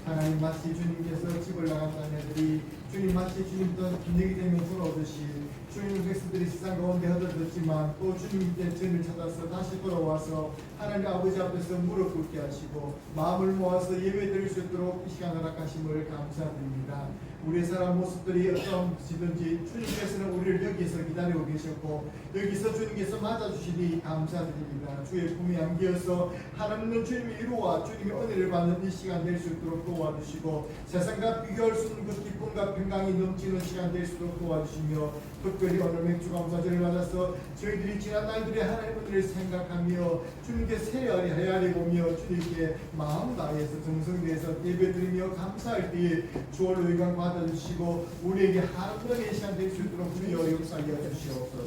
하나님 마치 주님께서 집을 나간 자녀들이 주님 마치 주님 또 분위기 되면 돌아오듯이 주님의 백성들이 세상 가운데 흩어졌지만 또 주님께 전을 찾아서 다시 돌아와서 하나님 아버지 앞에서 무릎 꿇게 하시고 마음을 모아서 예배 드릴 수 있도록 이 시간 허락하심을 감사드립니다. 우리의 사람 모습들이 어떤 것이든지 주님께서는 우리를 여기서 기다리고 계셨고 여기서 주님께서 맞아주시니 감사드립니다. 주의 품에 안기어서 하나님은 주님의 위로와 주님의 은혜를 받는 이 시간 될 수 있도록 도와주시고 세상과 비교할 수 없는 그 기쁨과 평강이 넘치는 시간 될 수 있도록 도와주시며 특별히 오늘 맥주 감사절을 맞아서 저희들이 지난 날들의 하나님의 은혜를 생각하며 주님께 헤아려 보며 주님께 마음 다해서 정성대해서 예배드리며 감사할 때에 주를 의관 받아주시고 우리에게 하나님의 시간 될 수 있도록 주여 역사하여 주시옵소서.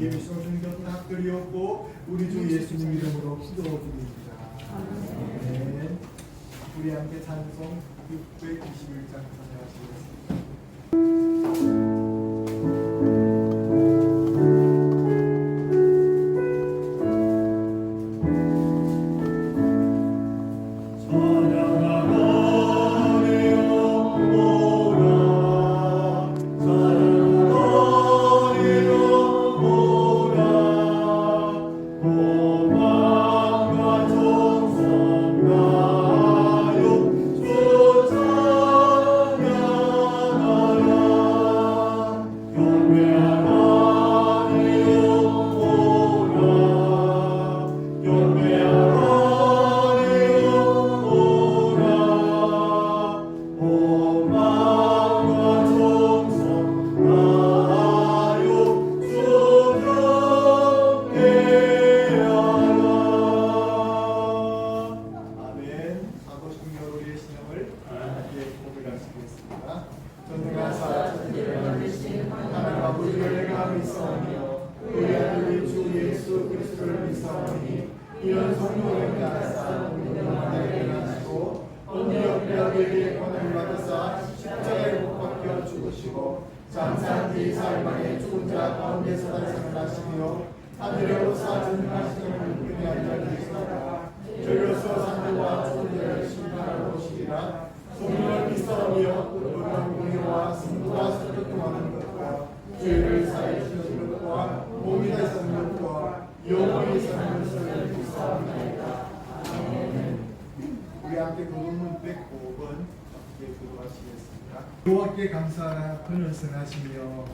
예배 소중히 곁을 합드리었고 우리 주 예수님 이름으로 기도드립니다. 아멘. 우리 함께 찬송 621장 찬양하시겠습니다. 장사한 사흘만에 죽은 자 가운데서 달성하시며 하늘에 오사 전능하시는 분이 앉아 계시다가 저로서 산들과 죽은 자를 심판하러 오시리라. 소명을 믿사오며 의로운 공의와 승부가 서교통하는 것과 죄를 사해 주시는 것과 몸이 되시는 것과 영원히 사는 것을 믿사옵나이다. 아멘. 우리 함께 부르는 105번 함께 기도하시겠습니다. 여호와께 감사하라. 그는 선하시며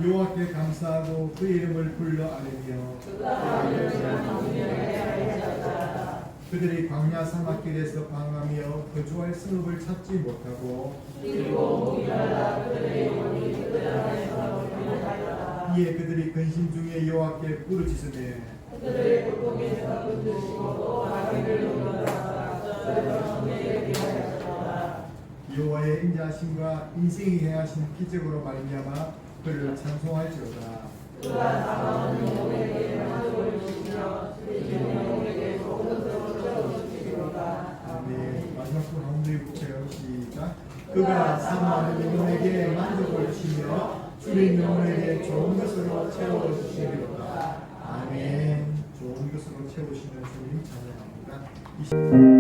여호와께 감사하고 그의 이름을 불러 아뢰며 그들이 광야 사막길에서 방황하며 거주할 성읍을 찾지 못하고 이에 그들이 근심 중에 여호와께 부르짖으되 여호와의 인자하심과 인생이 행하신 기적으로 말미암아 그를 찬송할지어다. 아멘. 마지막 분 한번 읽을게요. 시작. 그가 사모하는 영혼에게 만족을 주시며 주의 영혼에게 좋은 것으로 채워주시리로다. 아멘. 좋은 것으로 채우시는 주님 찬양합니다.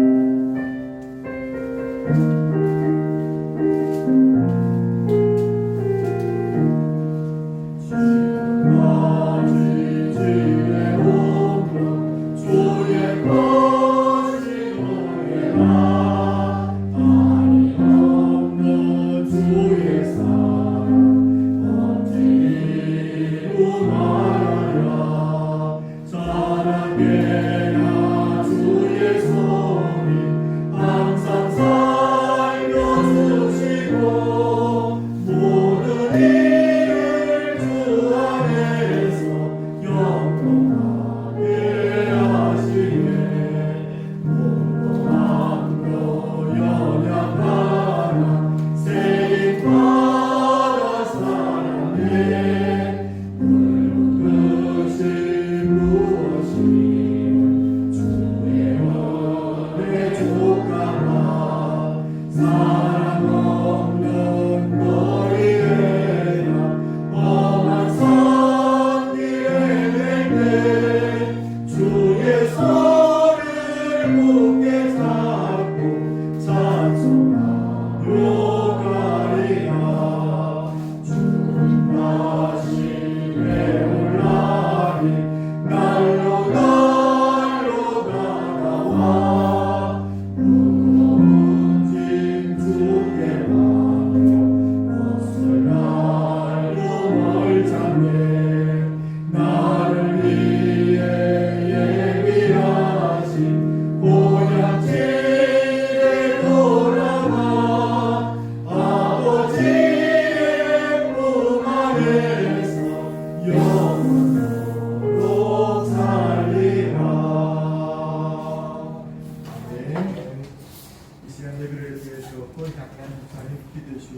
주의 손이 항상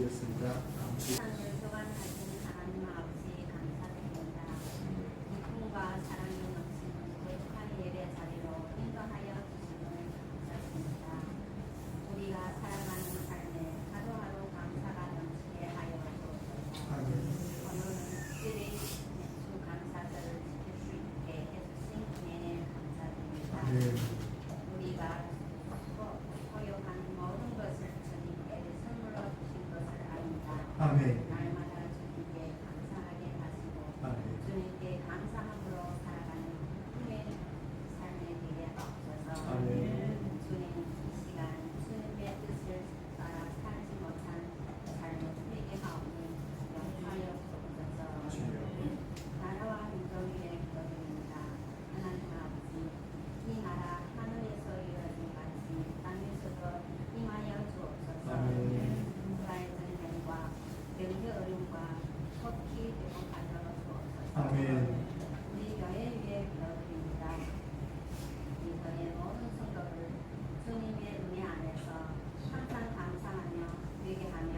주였습니다. 세상을 교관하신 하나님 아버지 감사드립니다. 기쁨과 사랑이 넘치는 거룩한 예배 자리로 인도하여 주심을 감사드립니다. 우리가 살아가는 삶에 하루하루 감사가 넘치게 하여 주옵소서. 오늘은 특별히 주 감사절을 지킬 수 있게 해주신 은혜에 감사드립니다. 우리가 소유한 모든 것을 주님께 선물로 주신 것을 압니다. 아멘. 날마다 주님께 감사하게 하시고 아멘. 주님께 감사함으로 살아가는 꿈의 삶에 되게 하옵소서. 아멘. 주님 이 시간 주님의 뜻을 따라 살지 못한 삶을 되게 하오니 용서하여 주옵소서. 나라와 민족의 기도드립니다. 하나님 아버지 이 나라 하늘에서 이루어진 같이 땅에서도 임하여 주옵소서. 국가의 전쟁과 경제 어려움과 속히 회복하여 주옵소서. 아멘. 우리 교회 위에 기도드립니다. 이 교회 모든 성도를 주님의 은혜 안에서 항상 감사하며 회개하며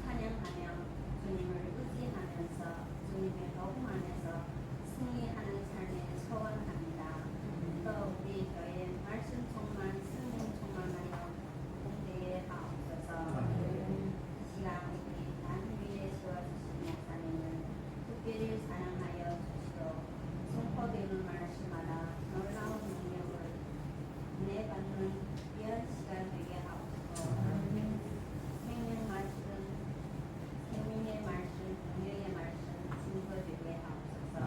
찬양하며 주님을 의지하면서 주님의 복음 안에서 승리하는 삶을 소원합니다. 또 우리 교회 말씀充满 승리 충만하여 공대에 하옵소서. 이 시간 우리 단 위에 세워주신 목사님을 특별히 사랑하여 주시고 선포되는 말씀마다 놀라운 능력을 은혜 받는 귀한 시간 되게 하옵소서. 생명 말씀, 생명의 말씀, 능력의 말씀 증거되게 하옵소서.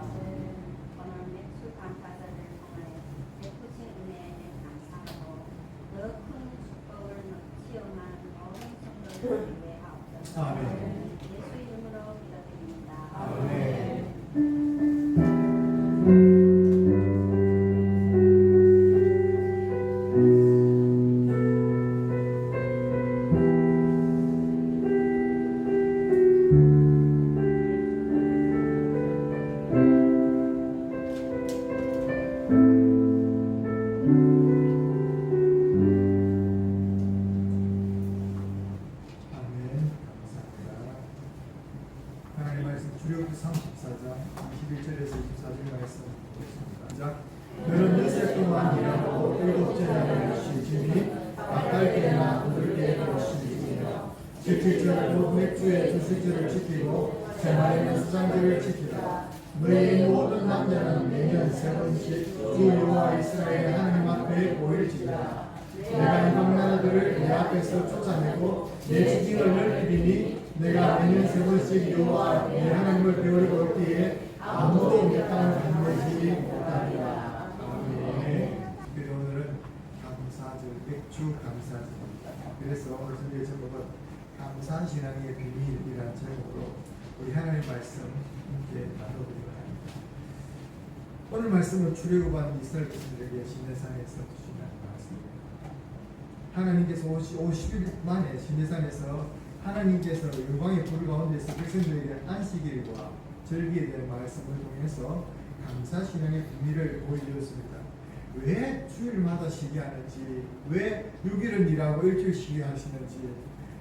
오늘 맥주 감사절을 통하여 베푸신 은혜에 감사하고 더 큰 축복을 체험한 모든 성도를 위해 하옵소서. 아멘. 예수 이름으로 기도드립니다. 아멘. 아멘. 감사합니다. 하나님 말씀 출애굽기 34장 21절에서 24절 말씀 보겠습니다. 시작. 너는 엿새 동안 일하고 일곱째 날을 쉬지니 막갈 때나 오를 때에도 쉬지며 17절 곧 맥주의 주술절을 지키고 새날에는 수장절을 지키라. 너희 모든 남자는 매년 세 번씩 주 여호와 이스라엘 하나님 앞에 보일지니라. 내가 이방 나라들을 내 앞에서 쫓아내고 내 지식을 넓히리니 내가 매년 세 번씩 여호와 내 하나님을 배우려고 올 때에 아무도 내 땅을 건너지 못하리라. 아멘. 그래서 오늘은 감사절, 맥주 감사절입니다. 그래서 오늘 선교의 제목은 감사신앙의 비밀이라는 제목으로 우리 하나님 말씀 함께 나눠보려고 합니다. 오늘 말씀은 출애굽한 이스라엘 백성들에게 시내산에서 주신 말씀입니다. 하나님께서 50일 만에 시내산에서 하나님께서 영광의 불 가운데서 백성들에게 안식일과 절기에 대한 말씀을 통해서 감사신앙의 비밀을 보여주었습니다. 왜 주일마다 쉬게 하는지, 왜 6일은 일하고 일주일 쉬게 하시는지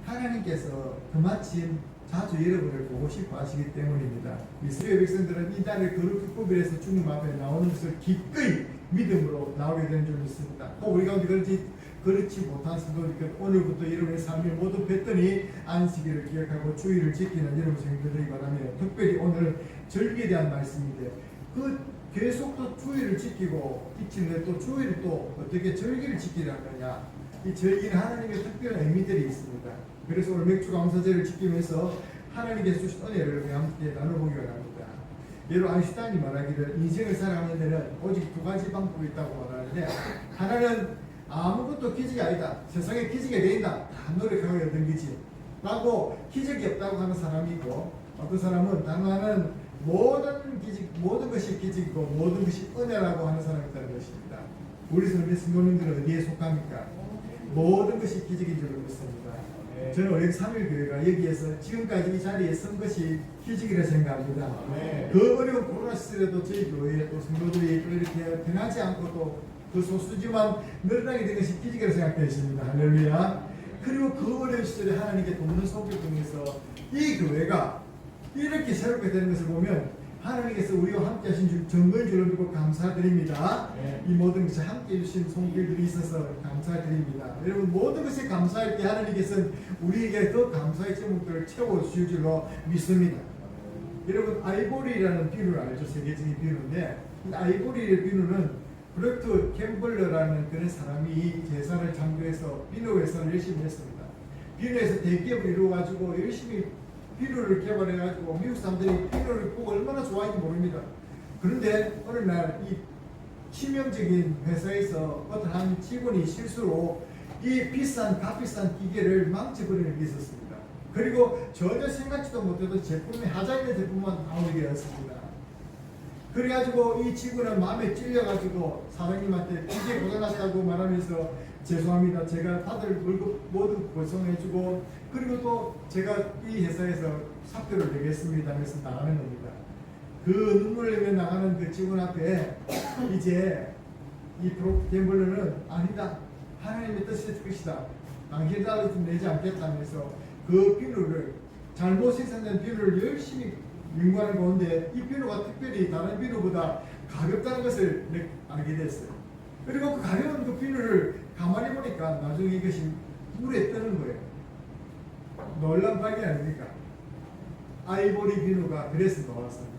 하나님께서 그마침 자주 여러분을 보고 싶어 하시기 때문입니다. 이스라엘 백성들은 이 날을 거룩히 구별해서 주님 앞에 나오는 것을 기꺼이 믿음으로 나오게 된 줄 믿습니다. 우리 가운데 그렇지 못한 성도니까 오늘부터 여러분의 삶이 모두 뱉더니 안식일을 기억하고 주일을 지키는 여러분 성도들이 바라며, 특별히 오늘 절기에 대한 말씀인데 그 계속 또 주일을 지키고 있는데 또 주일을 또 어떻게 절기를 지키라느냐, 이 절기는 하나님의 특별한 의미들이 있습니다. 그래서 오늘 맥주 감사절을 지키면서 하나님께서 주신 은혜를 함께 나눠보기 원합니다. 예로 아인슈타인이 말하기를 인생을 살아가는 데는 오직 두 가지 방법이 있다고 말하는데, 하나는 아무것도 기적이 아니다, 세상에 기적이 된다, 다 노력하고 얻은 기지 라고 기적이 없다고 하는 사람이 있고, 어떤 사람은 단하는 모든 것이 기적이고 모든 것이 은혜라고 하는 사람이 있다는 것입니다. 우리 성도님들은 어디에 속합니까? 모든 것이 기적인 줄로 믿습니다. 저는 여기 3일교회가 여기에서 지금까지 이 자리에 선 것이 기적이라 생각합니다. 그 어려운 코로나 시절에도 저희 교회에 또 성도들이 이렇게 변하지 않고 또 그 소수지만 늘어나게 된 것이 기적이라 생각되어 있습니다. 할렐루야. 그리고 그 어려운 시절에 하나님께 돕는 손길 중에서 이 교회가 이렇게 새롭게 되는 것을 보면 하나님께서 우리와 함께 하신 줄 정말 줄을 믿고 감사드립니다. 이 모든 것이 함께 해주신 손길들이 있어서 감사드립니다. 여러분 모든 것이 감사할 때 하나님께서는 우리에게 더 감사의 제목들을 채워주실 줄로 믿습니다. 여러분 아이보리라는 비누를 알죠? 세계적인 비누인데 아이보리의 비누는 브렉트 캠벌러라는 그런 사람이 제사를 창조해서 비누 회사를 열심히 했습니다. 비누에서 대기업을 이루어가지고 열심히 비누를 개발해가지고 미국 사람들이 비누를 보고 얼마나 좋아하는지 모릅니다. 그런데 어느 날 이 치명적인 회사에서 어떤 한 직원이 실수로 이 값비싼 기계를 망쳐버리는 게 있었습니다. 그리고 전혀 생각지도 못했던 제품이 하자 있는 제품만 나오게 되었습니다. 그래가지고 이 직원은 마음에 찔려가지고 사장님한테 기계 고장났다고 말하면서 죄송합니다. 제가 다들 월급 모두 보상해주고 그리고 또 제가 이 회사에서 사표를 내겠습니다 하면서 나가는 겁니다. 그 눈물을 흘리며 나가는 그 직원 앞에 이제 이 프로게이머는 아니다. 하나님의 뜻이 것이다. 당신의 딸을 좀 내지 않겠다면서 그 비누를 잘못 생산된 비누를 열심히 연구하는 가운데 이 비누가 특별히 다른 비누보다 가볍다는 것을 알게 됐어요. 그리고 그 가벼운 그 비누를 가만히 보니까 나중에 이것이 물에 뜨는 거예요. 놀라운 발견 아닙니까? 아이보리 비누가 그래서 나왔습니다.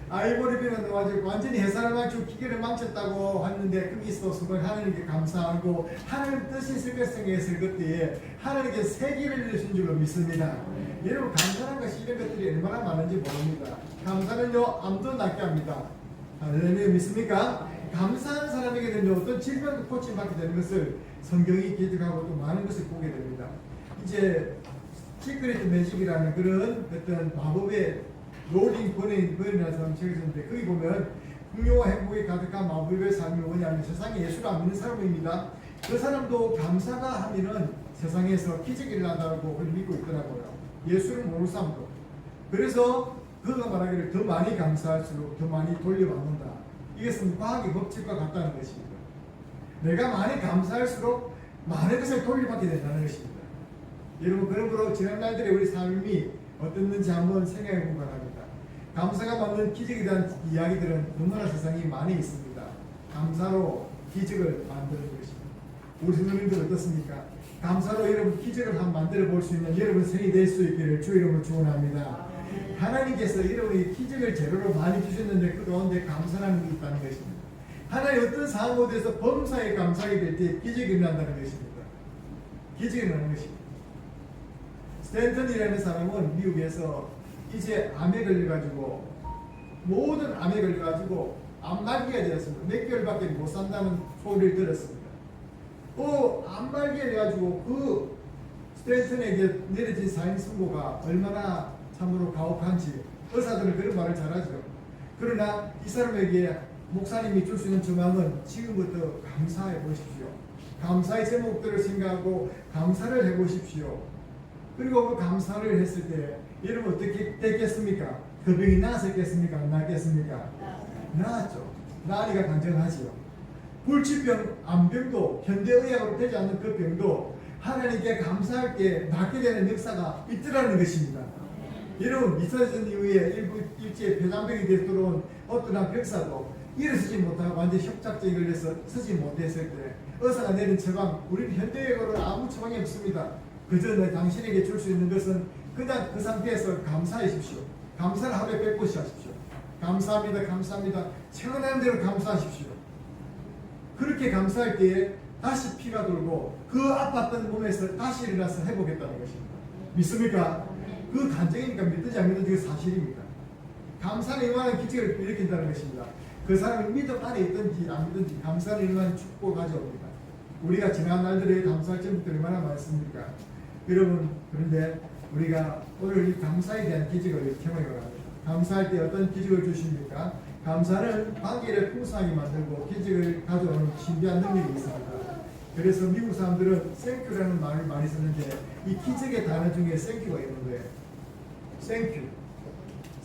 아이보리 비누가 나와가지고 완전히 회사를 망치고 기계를 망쳤다고 했는데 거기서 순간 하나님께 감사하고 하나님 뜻이 있을 것을 했을 그때에 하나님께 세계를 주신 줄로 믿습니다. 여러분 감사한 것이 이런 것들이 얼마나 많은지 모릅니다. 감사는요 암도 낫게 합니다. 할렐루야 믿습니까? 감사한 사람에게는요 어떤 질병 고침받게 되는 것을 성경이 기록하고 또 많은 것을 보게 됩니다. 이제 시크릿 매직이라는 그런 어떤 마법의 롤링 번이라는 사람 책을 썼는데 거기 보면 풍요와 행복이 가득한 마법의 삶이 뭐냐면 세상에 예수를 안 믿는 사람입니다. 그 사람도 감사가 하면은 세상에서 기적이 일어난다고 믿고 있더라고요. 예수를 모르는 사람도. 그래서 그가 말하기를 더 많이 감사할수록 더 많이 돌려받는다. 이것은 과학의 법칙과 같다는 것입니다. 내가 많이 감사할수록 많은 것을 돌려받게 된다는 것입니다. 여러분 그러므로 지난 날들의 우리 삶이 어땠는지 한번 생각해 보기 바랍니다. 감사가 받는 기적에 대한 이야기들은 너무나 세상에 많이 있습니다. 감사로 기적을 만드는 것입니다. 우리 선생님들 어떻습니까? 감사로 여러분 기적을 한번 만들어 볼 수 있는 여러분 생이 될 수 있기를 주 이름으로 축원합니다. 하나님께서 여러분이 기적을 재료로 많이 주셨는데 그 가운데 감사라는 게 있다는 것입니다. 하나님 어떤 상황에 대해서 범사에 감사하게 될 때 기적이 일어난다는 것입니다. 기적이 일어나는 것입니다. 스탠턴이라는 사람은 미국에서 이제 암에 걸려가지고 모든 암에 걸려가지고 암말기가 되었습니다. 몇 개월밖에 못 산다는 소리를 들었습니다. 암말기가 돼가지고 그 스탠턴에게 내려진 사형 선고가 얼마나 참으로 가혹한지 의사들은 그런 말을 잘하죠. 그러나 이 사람에게 목사님이 줄 수 있는 조망은 지금부터 감사해 보십시오. 감사의 제목들을 생각하고 감사를 해보십시오. 그리고 그 감사를 했을 때 여러분 어떻게 됐겠습니까? 그 병이 나았겠습니까? 안 나았겠습니까? 나았죠. 나으리가 간절하지요. 불치병, 암병도 현대의학으로 되지 않는 그 병도 하나님께 감사할 때 낫게 되는 역사가 있더라는 것입니다. 여러분 2차 대전 이후에 일제 폐장병이 되어 들어온 어떤 한 병사도 일어서지 못하고 완전 협착증에 걸려서 서지 못했을 때 의사가 내린 처방, 우리는 현대의학으로는 아무 처방이 없습니다. 그저 당신에게 줄 수 있는 것은 그냥 그 상태에서 감사하십시오. 감사를 하루에 100번씩 하십시오. 감사합니다. 감사합니다. 생각나는 대로 감사하십시오. 그렇게 감사할 때에 다시 피가 돌고 그 아팠던 몸에서 다시 일어나서 회복했다는 것입니다. 믿습니까? 그 간증이니까 믿든지 안 믿든지 그 사실입니다. 감사는 이만한 기적을 일으킨다는 것입니다. 그 사람이 믿음 안에 있든지 안 믿든지 감사는 이만한 축복을 가져옵니다. 우리가 지난 날들에 감사할 점들이 얼마나 많습니까? 여러분 그런데 우리가 오늘 이 감사에 대한 기적을 경험해 갑니다. 감사할 때 어떤 기적을 주십니까? 감사는 관계를 풍성하게 만들고 기적을 가져오는 신비한 능력이 있습니다. 그래서 미국 사람들은 땡큐라는 말을 많이 쓰는데 이 기적의 단어 중에 땡큐가 있는 거예요.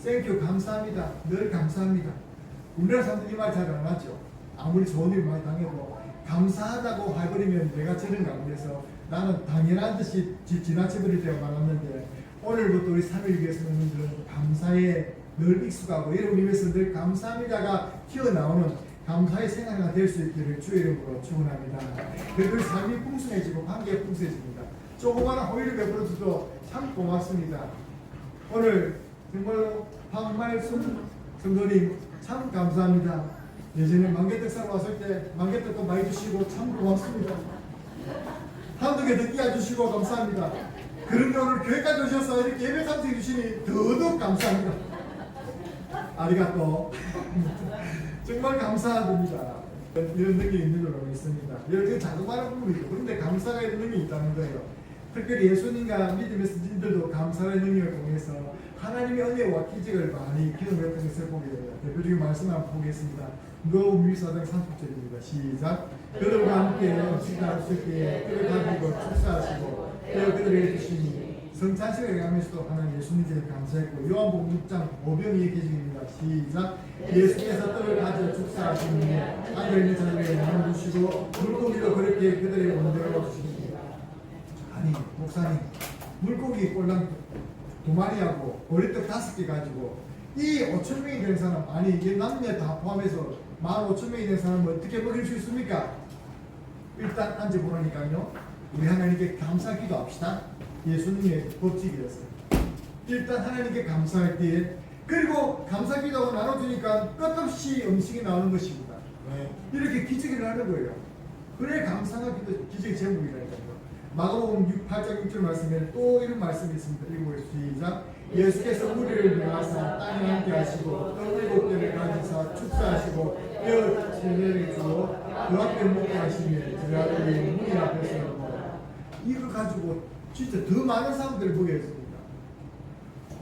땡큐 감사합니다. 늘 감사합니다. 우리나라 사람들이 이 말 잘 안 하죠. 아무리 좋은 일 많이 당해도 감사하다고 해버리면 내가 저런 가운데서 나는 당연한 듯이 지나쳐버릴 때가 많았는데 오늘부터 우리 3일 교회 성도님들은 감사에 늘 익숙하고 여러분 입에서 늘 감사합니다가 튀어나오는 감사의 생활가 될 수 있기를 주의 이름으로 축원합니다. 그리고 삶이 풍성해지고 관계가 풍성해집니다. 조그마한 호의를 베풀어줘도 참 고맙습니다. 오늘 정말로 황말순 성도님 참 감사합니다. 예전에 만개떡 사러 왔을 때 만개떡도 많이 주시고 참 고맙습니다. 한두 개 더 끼워주시고 감사합니다. 그런데 오늘 교회까지 오셔서 이렇게 예배 참석해 주시니 더더욱 감사합니다. 아리가또. 정말 감사합니다. 이런 능력이 있는 걸 믿습니다. 이렇게 자그마한 부분이죠. 그런데 감사가 이런 능력이 있다는 거예요. 특별히 예수님과 믿음의 스님들도 감사의 능력을 통해서 하나님의 은혜와 기적을 많이 경험했던 것을 보게 됩니다. 대표적인 말씀 한번 보겠습니다. 누가복음 1장 30절입니다. 시작. 그들과 함께 식사할 수 있게 그를 가지고 축사하시고 그들에게 주시니 성찬식을 가면서도 하나님 예수님께 감사했고 요한복음 6장 오병이의 계시입니다. 시작. 예수께서 떡을 가져 축사하시니 앉아있는 자들에게 나눠주시고 물고기도 그렇게 그들에게 원대로 주십니다. 아니 목사님 물고기 꼴랑 2마리하고 보리떡 5개 가지고 이 5,000명이 된 사람 아니 이게 남녀 다 포함해서 15,000명이 된 사람은 어떻게 먹일 수 있습니까? 일단 앉아보라니까요. 우리 하나님께 감사 기도합시다. 예수님의 법칙이었어요. 일단 하나님께 감사할 때에 그리고 감사 기도하고 나눠주니까 끝없이 음식이 나오는 것입니다. 이렇게 기적을 하는 거예요. 그래 감사가 기적의 제목이라니까요. 마가복음 8장 6절 말씀에 또 이런 말씀이 있습니다. 읽어보겠습니다. 시작. 예수께서 무리를 명하사 땅에 함께 하시고 떡 7개를 가지사 축사하시고 뼈 7개를 주고 그 앞에 먹게 하시며 제자들이 무리 앞에서 먹어 이거 가지고 진짜 더 많은 사람들을 보게 했습니다.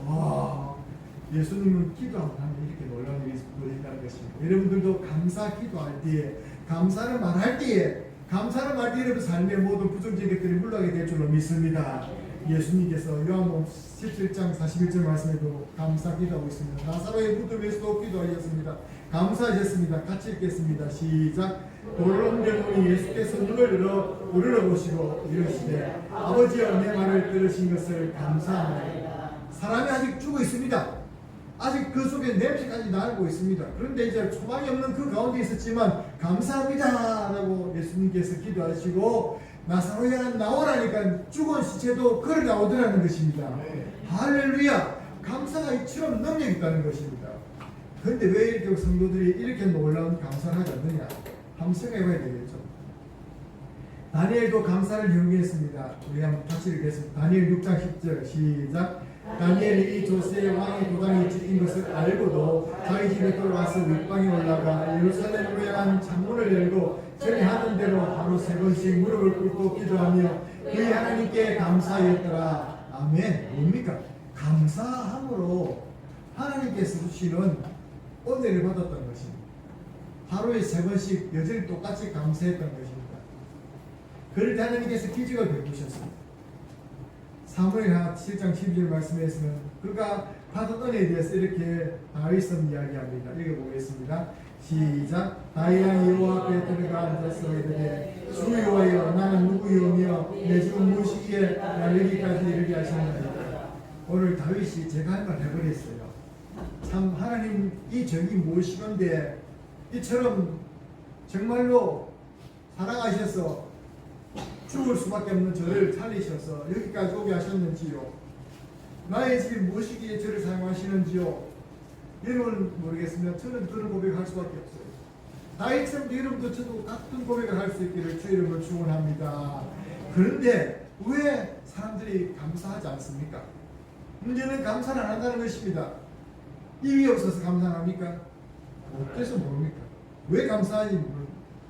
와, 예수님은 기도하면 이렇게 놀라운 일이 벌어진다는 것입니다. 여러분들도 감사 기도할 때에 감사를 말할 때에 여러분 삶의 모든 부정적인 것들이 물러가게 될 줄로 믿습니다. 예수님께서 요한복음 17장 41절 말씀에도 감사 기도하고 있습니다. 나사로의 무덤에서도 기도하셨습니다. 감사하셨습니다. 같이 읽겠습니다. 시작. 돌을 옮겨놓으니 예수께서 눈을 열어 우러러 보시고 이르시되 아버지여 내 말을 들으신 것을 감사합니다. 사람이 아직 죽어 있습니다. 아직 그 속에 냄새까지 나고 있습니다. 그런데 이제 소망이 없는 그 가운데 있었지만 감사합니다 라고 예수님께서 기도하시고 나사로야 나오라니까 죽은 시체도 걸어 나오더라는 것입니다. 할렐루야. 감사가 이처럼 능력이 있다는 것입니다. 그런데 왜 이렇게 성도들이 이렇게 놀라운 감사를 하지 않느냐 한번 생각해 봐야 되겠죠. 다니엘도 감사를 연기했습니다. 우리 한번 같이 읽겠습니다. 다니엘 6장 10절 시작. 다니엘이 이 조세의 왕의 도당이 찍힌 것을 알고도 자기 집에 돌아와서 윗방에 올라가 예루살렘으로 향한 창문을 열고 전에 하던 대로 하루 3번씩 무릎을 꿇고 기도하며 그의 하나님께 감사하였더라. 아멘. 뭡니까? 감사함으로 하나님께서 주시는 은혜를 받았던 것입니다. 하루에 3번씩 여전히 똑같이 감사했던 것입니다. 그럴 때 하나님께서 기적을 베푸셨습니다. 사무엘하 7장 12절 말씀에서는 그가 받은 은혜에 대해서 이렇게 다윗은 이야기합니다. 읽어보겠습니다. 시작. 다윗이 여호와 앞에 들어가 앉아서 이르되 주 여호와여 나는 누구이오며 내 집은 무엇이기에 날 여기까지 이르게 하셨나이까. 오늘 다윗이 제가 할 말 해버렸어요. 참 하나님 이 적이 무엇이건데 이처럼 정말로 사랑하셔서 죽을 수밖에 없는 저를 살리셔서 여기까지 오게 하셨는지요. 나의 집이 무엇이기에 저를 사용하시는지요. 여러분 모르겠으면 저는 그런 고백을 할 수밖에 없어요. 다윗처럼 여러분도 저도 같은 고백을 할 수 있기를 주 이름으로 축원합니다. 그런데 왜 사람들이 감사하지 않습니까? 문제는 감사를 안 한다는 것입니다. 입이 없어서 감사합니까? 어때서 모릅니까? 왜 감사하지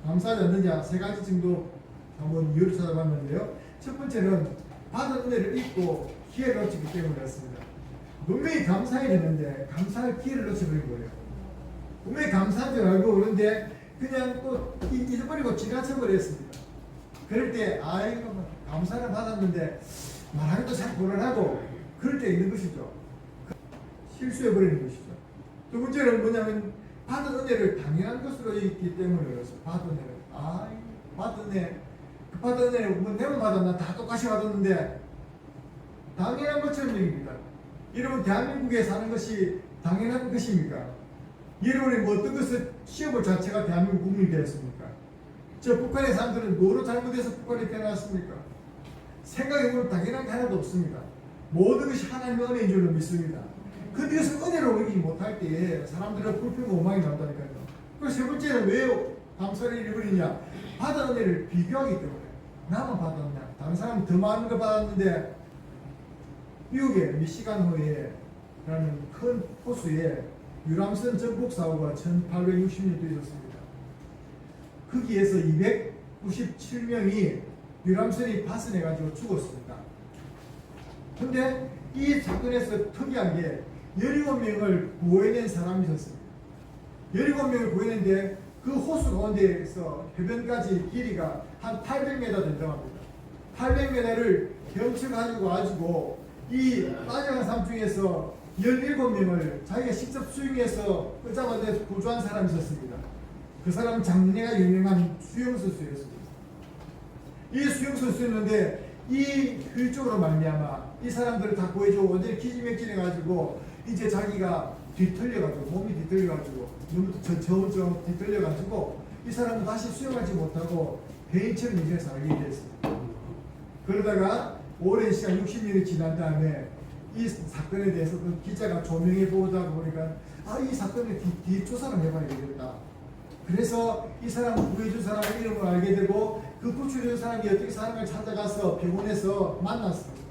않느냐 3가지 정도 한번 이유를 찾아봤는데요. 첫 번째는 받은 은혜를 잊고 기회를 놓치기 때문에 그렇습니다. 분명히 감사해야 되는데 감사할 기회를 놓쳐버린 거예요. 분명히 감사한 줄 알고 그런데 그냥 또 잊어버리고 지나쳐버렸습니다. 그럴 때 아이고 감사를 받았는데 말하기도 참 곤란하고 그럴 때 있는 것이죠. 실수해버리는 것이죠. 두 번째는 뭐냐면 받은 은혜를 당연한 것으로 있기 때문에 그렇습니다. 받은 은혜를 받았네. 그 받았네. 뭐 내만 받았나? 다 똑같이 받았는데 당연한 것처럼 여깁니다. 여러분 대한민국에 사는 것이 당연한 것입니까? 여러분이 뭐 어떤 것을 시험을 자체가 대한민국 국민이 되었습니까? 저 북한의 사람들은 뭐로 잘못해서 북한이 태어났습니까? 생각해보면 당연한 게 하나도 없습니다. 모든 것이 하나님의 은혜인 줄로 믿습니다. 근데 이것을 은혜로 여기지 못할 때에 사람들은 불평과 오망이 난다니까요. 그래서 세 번째는 왜 감사를 잃어버리냐? 받은 은혜를 비교하기 때문에. 나만 받았냐? 다른 사람은 더 많은 걸 받았는데 미국의 미시간호에 라는 큰 호수에 유람선 전복 사고가 1860년도에 있었습니다. 거기에서 297명이 유람선이 파손해가지고 죽었습니다. 근데 이 사건에서 특이한 게 17명을 구해낸 사람이 있었습니다. 17명을 구해낸데 그 호수 가운데에서 해변까지 길이가 한 800m 된다고 합니다. 800m를 헤엄쳐가지고 이 빠져간 사람 중에서 17명을 자기가 직접 수영해서 끌잡아내서 구조한 사람이 있었습니다. 그 사람은 작년에가 유명한 수영선수였습니다. 이 수영선수였는데 이 혈족으로 말미암아 이 사람들을 다 구해주고 완전히 기지맥진해가지고 이제 자기가 뒤틀려가지고 몸이 뒤틀려가지고 너무 저음처럼 뒤틀려가지고 이 사람은 다시 수영하지 못하고 배인처럼 인생을 살게 됐습니다. 그러다가 오랜 시간 60년이 지난 다음에 이 사건에 대해서 기자가 조명해 보다 보니까 이 사건을 뒷조사를 해봐야 되겠다. 그래서 이 사람을 구해준 사람의 이름을 알게 되고 그 구출해준 사람이 어떻게 사람을 찾아가서 병원에서 만났습니다.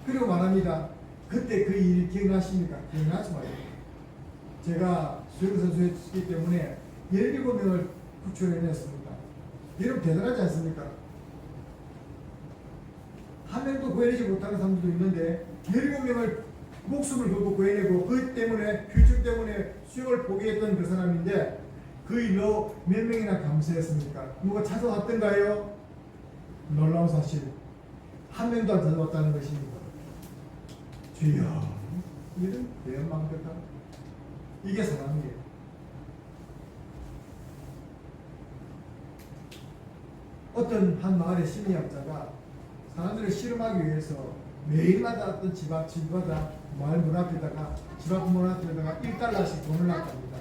그리고 말합니다. 그때 그 일 기억나십니까? 기억나지 말아요. 제가 수영선수였기 때문에 17명을 구출해냈습니다. 여러분 대단하지 않습니까? 한 명도 구해내지 못하는 사람들도 있는데 17명을 목숨을 걸고 구해내고 그 때문에 혈증 때문에 수영을 포기했던 그 사람인데 그 일로 몇 명이나 감사했습니까? 누가 찾아왔던가요? 놀라운 사실 한 명도 안 찾아왔다는 것입니다. 주여 이런 대연망 같다. 이게 사랑이에요. 어떤 한 마을의 심리학자가 사람들을 실험하기 위해서 매일마다 어떤 집 앞마다 마을 문 앞에다가 집 앞 문 앞에다가 1달러씩 돈을 놨답니다.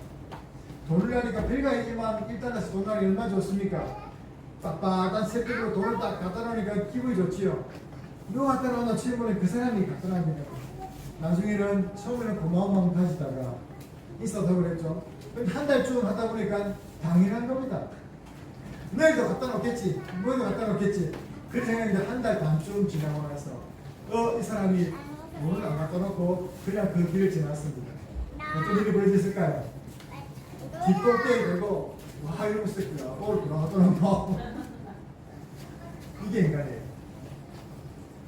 돈을 나니까 별거 아니지만 1달러씩 돈 나니 얼마 좋습니까? 빡빡한 새벽으로 돈을 딱 갖다 놓으니까 기분이 좋지요. 누가 갖다 놓나 질문에 그 사람이 갖다 놨는데 나중에는 처음에는 고마운 마음 가지다가 있었다고 그랬죠. 한 달쯤 하다 보니까 당연한 겁니다. 너희도 갖다 놓겠지, 너희도 갖다 놓겠지. 그 생각인데 한 달 반쯤 지나고 나서 이 사람이 돈을 안 갖다 놓고 그냥 그 길을 지났습니다. 어떤 일이 벌어졌을까요? 뒷꼭대기 들고 와 이러면서 오늘 갖다 놓고 이게 인간이에요.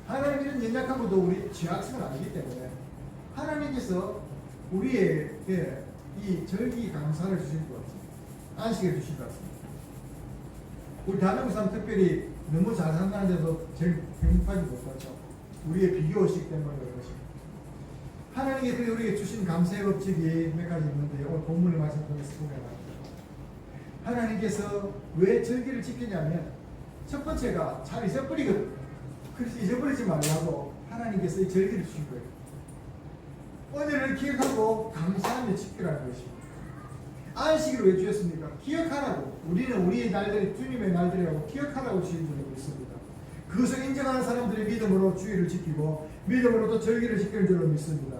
하나님은 연약하고도 우리 죄악성을 알기 때문에 하나님께서 우리에게 이 절기 감사를 주신 것 같습니다. 안식을 주신 것 같습니다. 우리 대한민국 사람 특별히 너무 잘 산다는데도 제일 행복하지 못하죠. 우리의 비교의식 때문에 그런 것입니다. 하나님께서 우리에게 주신 감사의 법칙이 몇 가지 있는데 오늘 본문의 말씀 통해서 보면 하나님께서 왜 절기를 지키냐면 첫 번째가 잘 잊어버리거든요. 그래서 잊어버리지 말라고 하나님께서 이 절기를 주신 거예요. 은혜를 기억하고 감사하며 지키라는 것입니다. 안식일을 왜 주셨습니까? 기억하라고. 우리는 우리의 날들이 주님의 날들이라고 기억하라고 주신 줄로 믿습니다. 그것을 인정하는 사람들의 믿음으로 주일을 지키고 믿음으로 또 절기를 지키는 줄로 믿습니다.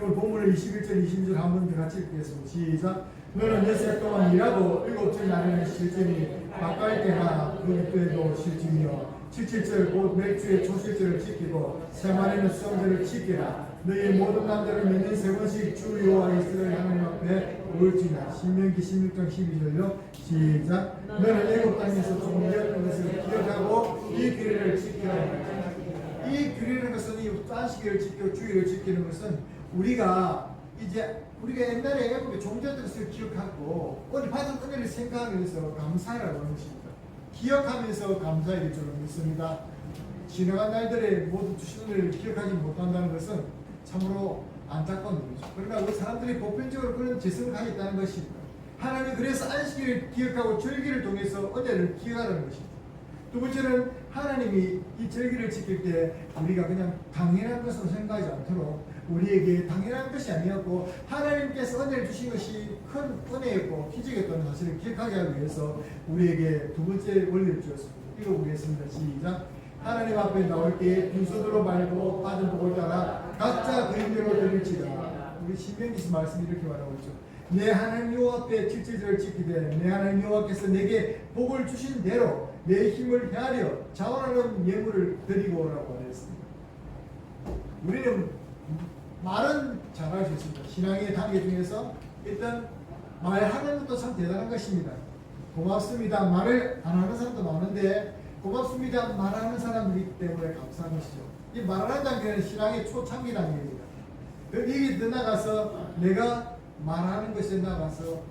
오늘 본문을 21절 22절 한 번 더 같이 읽겠습니다. 시작. 너는 엿새 동안 일하고 일곱째 날에는 쉴지니 바깥 때나 그 때도 쉴지며 77절 곧 맥주의 초실절을 지키고 세마리는 수성절을 지키라. 너희 모든 남자를 믿는 세 번씩 주 여호와 이스라엘 하나님 앞에 올지나. 신명기 16장 12절로 시작. 너는 애굽 땅에서 종되었던 것을 기억하고 이 규례를 지키라. 이 규례라는 것은 이 안식일을 지키고 주일을 지키는 것은 우리가 옛날에 애굽에 종되었던 것을 기억하고 오늘 받은 은혜를 생각하면서 감사하라고 하는 것입니다. 기억하면서 감사해야 될 줄로 믿습니다. 지나간 날들의 모든 주신 은혜를 기억하지 못한다는 것은 참으로 안타까운 일이죠. 그러나 우리 사람들이 보편적으로 그런 재성을 가졌다는 것입니다. 하나님 그래서 안식일을 기억하고 절기를 통해서 은혜를 기억하라는 것입니다. 두 번째는 하나님이 이 절기를 지킬 때 우리가 그냥 당연한 것으로 생각하지 않도록 우리에게 당연한 것이 아니었고 하나님께서 은혜를 주신 것이 큰 은혜였고 기적이었다는 사실을 기억하게 하기 위해서 우리에게 두 번째 원리를 주었습니다. 읽어보겠습니다. 시작. 하나님 앞에 나올 때에 두 손으로 말고 받은 복을 따라 각자 그 힘대로 드릴지라. 우리 신명기서 말씀이 이렇게 말하고 있죠. 내 하나님 여호와 앞에 칠칠절을 지키되 내 하나님 여호와께서 내게 복을 주신 대로 내 힘을 헤아려 자원하는 예물을 드리고 오라고 하였습니다. 우리는 말은 잘할 수 있습니다. 신앙의 단계 중에서 일단 말하는 것도 참 대단한 것입니다. 고맙습니다. 말을 안 하는 사람도 많은데 고맙습니다. 말하는 사람들이기 때문에 감사한 것이죠. 이 말하는 단계는 신앙의 초창기 단계입니다. 여기 더 나가서 내가 말하는 것에 나가서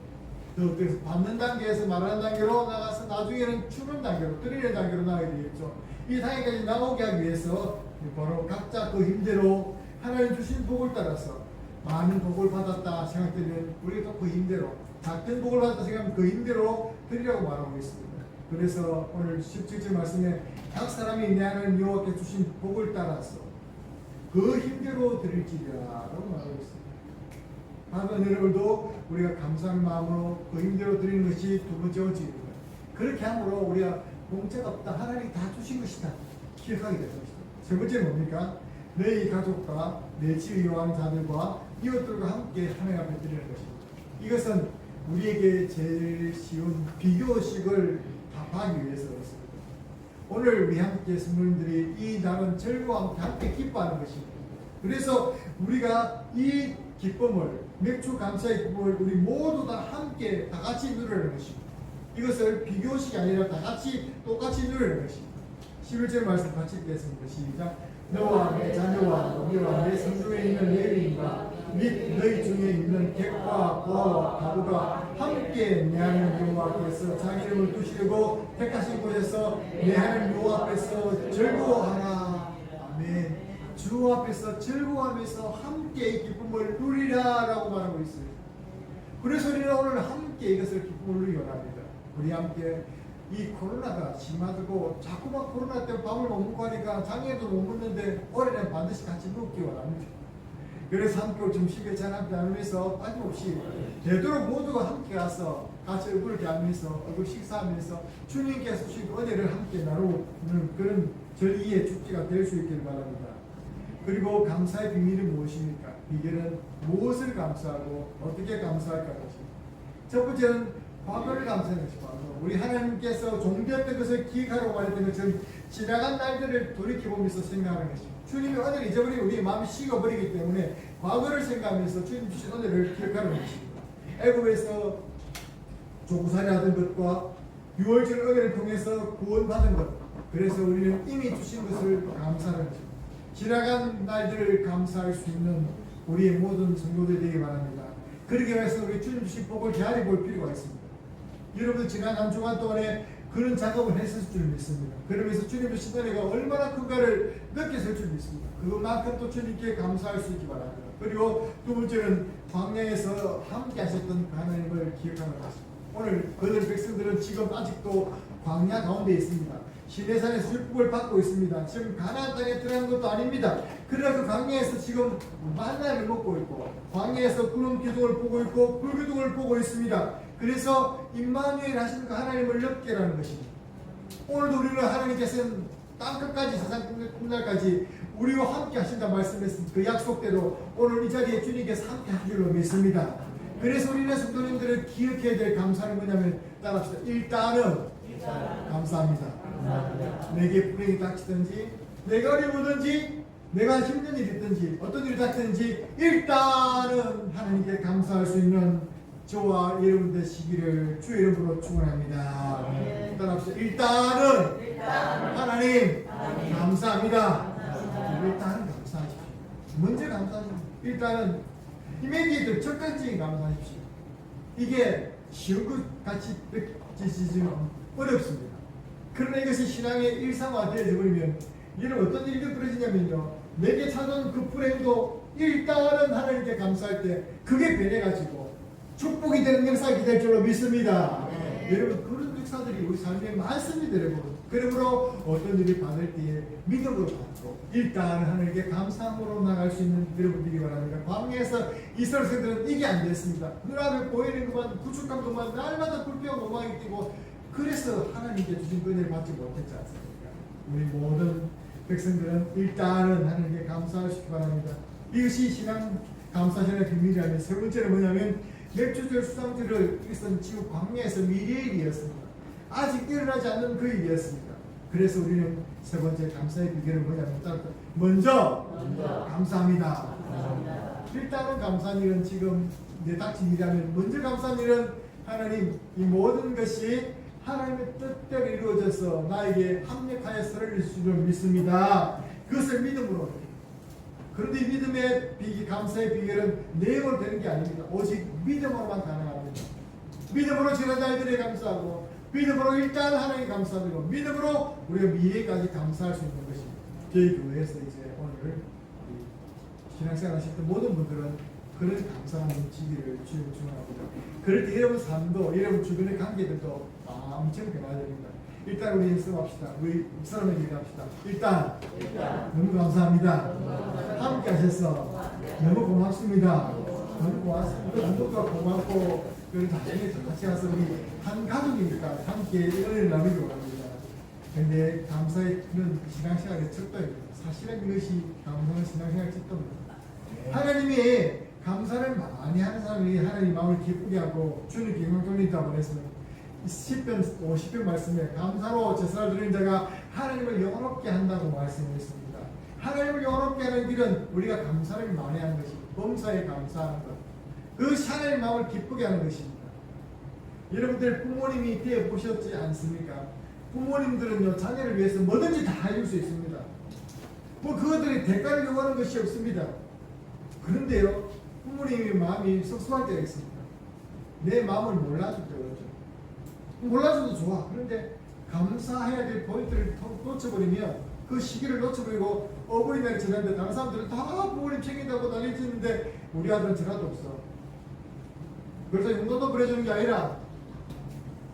더 받는 단계에서 말하는 단계로 나가서 나중에는 주는 단계로 드리는 단계로 나가야 되겠죠. 이 단계까지 나오게 하기 위해서 바로 각자 그 힘대로 하나님 주신 복을 따라서 많은 복을 받았다 생각되면 우리가 또 그 힘대로 작은 복을 받았다 생각하면 그 힘대로 드리라고 말하고 있습니다. 그래서 오늘 17절 말씀에 각 사람이 내 하나님 여호와께 주신 복을 따라서 그 힘대로 드릴지라라고 말하고 있습니다. 하나님 오늘도 우리가 감사한 마음으로 그 힘대로 드리는 것이 두 번째 원칙입니다. 그렇게 함으로 우리가 공짜가 없다. 하나님이 다 주신 것이다. 기억하게 될 것이다. 세 번째는 뭡니까? 내 가족과 내 집에 요하는 자들과 이웃들과 함께 하나님 앞에 드리는 것입니다. 이것은 우리에게 제일 쉬운 비교식을 답하기 위해서 그렇습니다. 오늘 우리 함께 성도님들이 이 날은 절과 함께 기뻐하는 것입니다. 그래서 우리가 이 기쁨을 맥주 감사의 기쁨을 우리 모두 다 함께 다 같이 누리는 것입니다. 이것을 비교식이 아니라 다 같이 똑같이 누리는 것입니다. 11절 말씀 같이 읽겠습니다. 시작. 너와 내 자녀와 너희와 내 성중에 있는 레위인과 및 너희 중에 있는 객과 고아와 가부가 함께 내 하나님 여호와 앞에서 자기 이름을 두시려고 택하신 곳에서 내 하나님 여호와 앞에서 즐거워하라. 아멘. 주 앞에서 즐거워하면서 함께 이 기쁨을 누리라라고 말하고 있어요. 그래서 우리는 오늘 함께 이것을 기쁨을 누리기 원합니다. 우리 함께 이 코로나가 심하고 자꾸만 코로나 때문에 밥을 못 먹고 하니까 장애도 못 먹는데 올해는 반드시 같이 먹기 원합니다. 그래서 함께 점심에 잘 함께 나누면서 빠짐없이 되도록 모두가 함께 가서 같이 얼굴을 대하면서 얼굴 식사하면서 주님께서 주신 은혜를 함께 나누는 그런 절기의 축제가 될 수 있기를 바랍니다. 그리고 감사의 비밀이 무엇입니까? 비결은 무엇을 감사하고 어떻게 감사할까 것입니다. 첫 번째는 과거를 감사하는 것입니다. 우리 하나님께서 종되었던 것을 기억하라고 말했던 것처럼 지나간 날들을 돌이켜보면서 생각하는 것입니다. 주님의 은혜를 잊어버리고 우리의 마음이 식어버리기 때문에 과거를 생각하면서 주님 주신 은혜를 기억하는 것입니다. 애굽에서 조구살이 하던 것과 유월절 은혜를 통해서 구원받은 것, 그래서 우리는 이미 주신 것을 감사하는 것입니다. 지나간 날들을 감사할 수 있는 우리의 모든 성도들이 되기 바랍니다. 그러기 위해서 우리 주님 주신 복을 헤아려 볼 필요가 있습니다. 여러분 지난 한 주간 동안에 그런 작업을 했을 줄 믿습니다. 그러면서 주님 주신 은혜가 얼마나 큰가를 느꼈을 줄 믿습니다. 그것만큼 또 주님께 감사할 수 있기 바랍니다. 그리고 두 번째는 광야에서 함께 하셨던 하나님을 기억하는 것입니다. 오늘 그들 백성들은 지금 아직도 광야 가운데 있습니다. 시내산에서 축복을 받고 있습니다. 지금 가나안 땅에 들어간 것도 아닙니다. 그러나 그 광야에서 지금 만나를 먹고 있고 광야에서 구름 기둥을 보고 있고 불기둥을 보고 있습니다. 그래서 임마누엘 하시는 그 하나님을 느끼게 하는 것입니다. 오늘도 우리는 하나님께서는 땅끝까지 세상 끝날까지 우리와 함께 하신다 말씀했습니다. 그 약속대로 오늘 이 자리에 주님께서 함께 하신 줄로 믿습니다. 그래서 우리는 성도님들을 기억해야 될 감사는 뭐냐면 따라합시다. 일단은 감사합니다. 내게 불행이 닥치든지 내가 어려우든지 내가 힘든 일이 있든지 어떤 일이 닥치든지 일단은 하나님께 감사할 수 있는 저와 여러분 되시기를 주의 이름으로 축원합니다. 따라합시다. 일단은 하나님 감사합니다. 일단은 감사하십시오. 먼저 감사하십시오. 일단은 이메디에이트 첫 번째 감사하십시오. 이게 쉬운 것 같이 느껴지지는 어렵습니다. 그러나 이것이 신앙의 일상화되어져 버리면 이런 어떤 일이 벌어지냐면요, 내게 찾아온 그 불행도 일단은 하나님께 감사할 때 그게 변해가지고 축복이 되는 역사가 기대할 줄로 믿습니다. 여러분 그런 역사들이 우리 삶에 많습니다. 여러분. 그러므로 어떤 일을 받을 때에 믿음으로 받고 일단 하나님께 감사함으로 나갈 수 있는 여러분들이 바랍니다. 광야에서 이스라엘 백성들은 이게 안 됐습니다. 눈앞에 보이는 것만 구축감도만 날마다 불평 오망이 뛰고 그래서 하나님께 주신 은혜를 받지 못했지 않습니까? 우리 모든 백성들은 일단은 하나님께 감사하시기 바랍니다. 이것이 신앙 감사신의 비밀이라면 세 번째는 뭐냐면 맥주절 수상주를 이것은 지금 광야에서 미래의 일이었습니다. 아직 일어나지 않는 그 일이었습니다. 그래서 우리는 세 번째 감사의 비결은 뭐냐면 먼저 감사합니다. 일단은 감사한 일은 지금 내 닥친 일이라면 먼저 감사한 일은 하나님 이 모든 것이 하나님의 뜻대로 이루어져서 나에게 합력하여 서를 줄을 믿습니다. 그것을 믿음으로. 그런데 이 믿음의 감사의 비결은 내용으로 되는 게 아닙니다. 오직 믿음으로만 가능합니다. 믿음으로 지난 자들에게 감사하고 믿음으로 일단 하나님께 감사드리고 믿음으로 우리가 미래까지 감사할 수 있는 것입니다. 저희 교회에서 이제 오늘 신앙생활 하실 때 모든 분들은 그런 감사하는 지기를 주님을 축원합니다. 그럴 때 여러분 삶도 여러분 주변의 관계들도 엄청 변화됩니다. 일단 우리 연습합시다. 우리 사람에게 얘기합시다. 일단 너무 감사합니다. 함께 하셔서 너무 고맙습니다. 너무 고맙습니다. 누구가 고맙고 그리고 나중에 같이 가서 우리 한 가족이니까 함께 은혜를 나누기 원합니다. 그런데 감사의 그런 신앙생활의 척도입니다. 사실은 그것이 감사는 신앙생활의 척도입니다. 하나님이 감사를 많이 하는 사람이 하나님 마음을 기쁘게 하고 주는 경영권이 있다고 그랬습니다. 10편 50편 말씀에 감사로 제사를 드리는 자가 하나님을 영원롭게 한다고 말씀했습니다. 하나님을 영원롭게 하는 길은 우리가 감사를 많이 하는 것입니다. 범사에 감사하는 것. 그것이 하나님의 마음을 기쁘게 하는 것입니다. 여러분들 부모님이 되어 보셨지 않습니까? 부모님들은요 자녀를 위해서 뭐든지 다 해줄 수 있습니다. 뭐 그것들이 대가를 요구하는 것이 없습니다. 그런데요 부모님의 마음이 섭섭할 때가 있습니다. 내 마음을 몰라줄 때가 있죠. 몰라줘도 좋아. 그런데 감사해야 될 포인트를 놓쳐버리면 그 시기를 놓쳐버리고 어버이날이 지났는데 다른 사람들은 다 부모님 챙긴다고 난리치는데 우리 아들은 전화도 없어. 그래서 용돈도 보내주는 게 아니라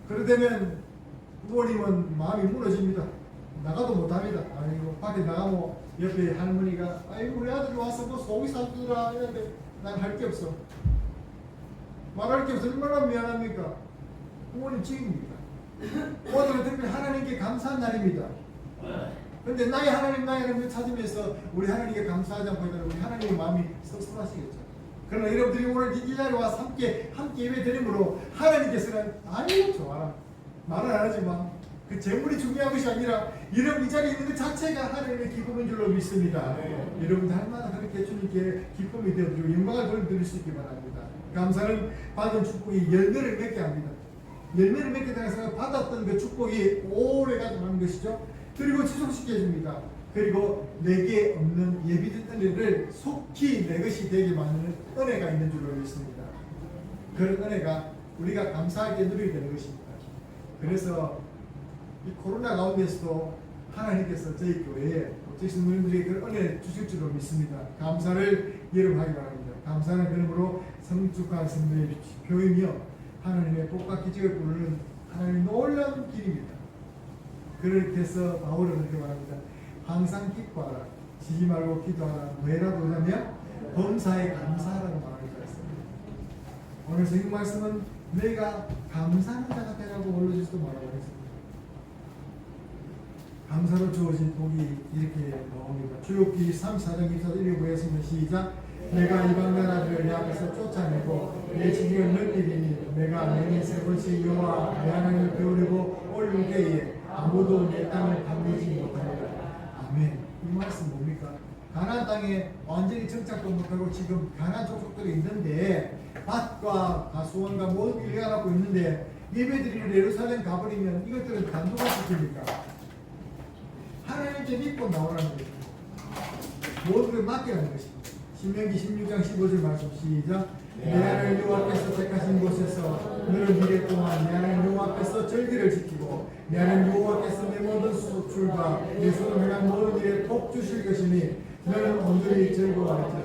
그러되면 부모님은 마음이 무너집니다. 나가도 못합니다. 아이고 밖에 나가면 옆에 할머니가 아이고 우리 아들이 와서 뭐 속이 사주더라 이랬는데 난 할 게 없어. 말할 게 없어. 얼마나 미안합니까? 부모님 책임입니다. 오늘은 특별히 하나님께 감사한 날입니다. 그런데 나의 하나님을 찾으면서 우리 하나님께 감사하지 않고 있다면 우리 하나님의 마음이 섭섭하시겠죠. 그러나 여러분들이 오늘 이 자리에 와서 함께 예배 드림으로 하나님께서는 아유 좋아라 말은 안 하지만 그 재물이 중요한 것이 아니라 여러분 이 자리에 있는 것 자체가 하나님의 기쁨인 줄로 믿습니다. 여러분들 할마다 그렇게 주님께 기쁨이 되어드리고 영광을 돌려드릴 수 있기 바랍니다. 감사는 받은 축복이 열매를 맺게 합니다. 열매를 맺게 되면서 받았던 그 축복이 오래가도록 하는 것이죠. 그리고 지속시켜 줍니다. 그리고 내게 없는 예비된 은혜를 속히 내 것이 되게 만드는 은혜가 있는 줄로 믿습니다. 그런 은혜가 우리가 감사하게 누리게 되는 것입니다. 그래서 이 코로나 가운데서도 하나님께서 저희 교회에 저희 성도님들에게 그런 은혜를 주실 줄로 믿습니다. 감사를 여러분 하기 바랍니다. 감사는 그러므로 성축한 성도의 표이며 하나님의 복과 기적을 부르는 하나님의 놀라운 길입니다. 그렇게 해서 바울은 그렇게 말합니다. 항상 기뻐하라. 지지 말고 기도하라. 왜라도 하냐면 범사에 감사하라고 말하고 있습니다. 오늘 성경 말씀은 내가 감사하는 자가 되라고 올려주지도 말하고 있습니다. 감사로 주어진 복이 이렇게 나옵니다. 출애굽기 34장 24절 읽어보겠습니다. 시작. 내가 이방 나라들을 내 앞에서 쫓아내고 내 지경을 넓히리니 내가 내게 세 번씩 여호와 내 하나님을 배우려고 올릴 때에 아무도 내 땅을 담그지 못하리라. 아멘. 이 말씀 뭡니까? 가나안 땅에 완전히 정착도 못하고 지금 가나안 족속들이 있는데 밭과 가수원과 모든 게 일어나고 있는데 예배드리러 예루살렘 가버리면 이것들은 단도가 시킵니까? 하나님께 믿고 나오라는 것입니다. 모든 걸 맡기라는 것입니다. 신명기 16장 15절 말씀 시작. 내 하나님 여호와께서 택하신 곳에서 너는 미래 동안 내 하나님 여호와께서 절기를 지키고 내 하나님 여호와께서 내 모든 수출과 내 손을 행한 모든 일에 복 주실 것이니 너는 온전히 즐거워하리라.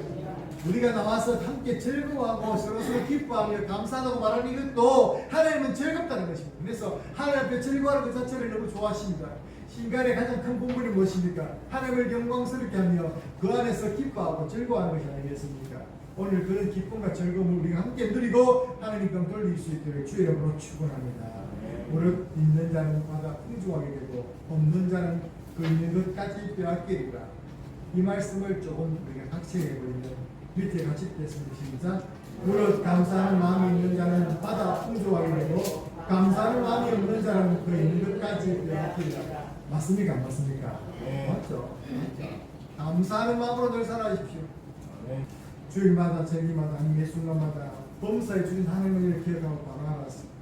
우리가 나와서 함께 즐거워하고 서로서로 기뻐하며 감사하고 말하는 이것도 하나님은 즐겁다는 것입니다. 그래서 하나님 앞에 즐거워하는 그 자체를 너무 좋아하십니다. 인간의 가장 큰 본분이 무엇입니까? 하나님을 영광스럽게 하며 그 안에서 기뻐하고 즐거워하는 것이 아니겠습니까? 오늘 그런 기쁨과 즐거움을 우리가 함께 누리고 하나님 감 돌릴 수 있도록 주의 이름으로 축원합니다. 무릇 있는 자는 받아 풍족하게 되고 없는 자는 그 있는 것까지 빼앗기리라. 이 말씀을 조금 우리가 각색해버리면 밑에 같이 읽겠습니다. 시작. 무릇 감사하는 마음이 있는 자는 받아 풍족하게 되고 감사하는 마음이 없는 자는 그 있는 것까지 빼앗기리라. 맞습니까? 안 맞습니까? 맞죠? 감사하는 마음으로 늘 살아가십시오. 주일마다 절기마다 매 순간마다 범사에 주신 하나님을 기억하고 바라보았습니다.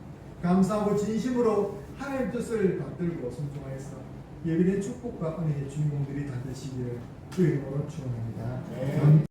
감사하고 진심으로 하나님 뜻을 받들고 순종하여서 예비된 축복과 은혜의 주인공들이 다 되시기를 주의 이름으로 축원합니다.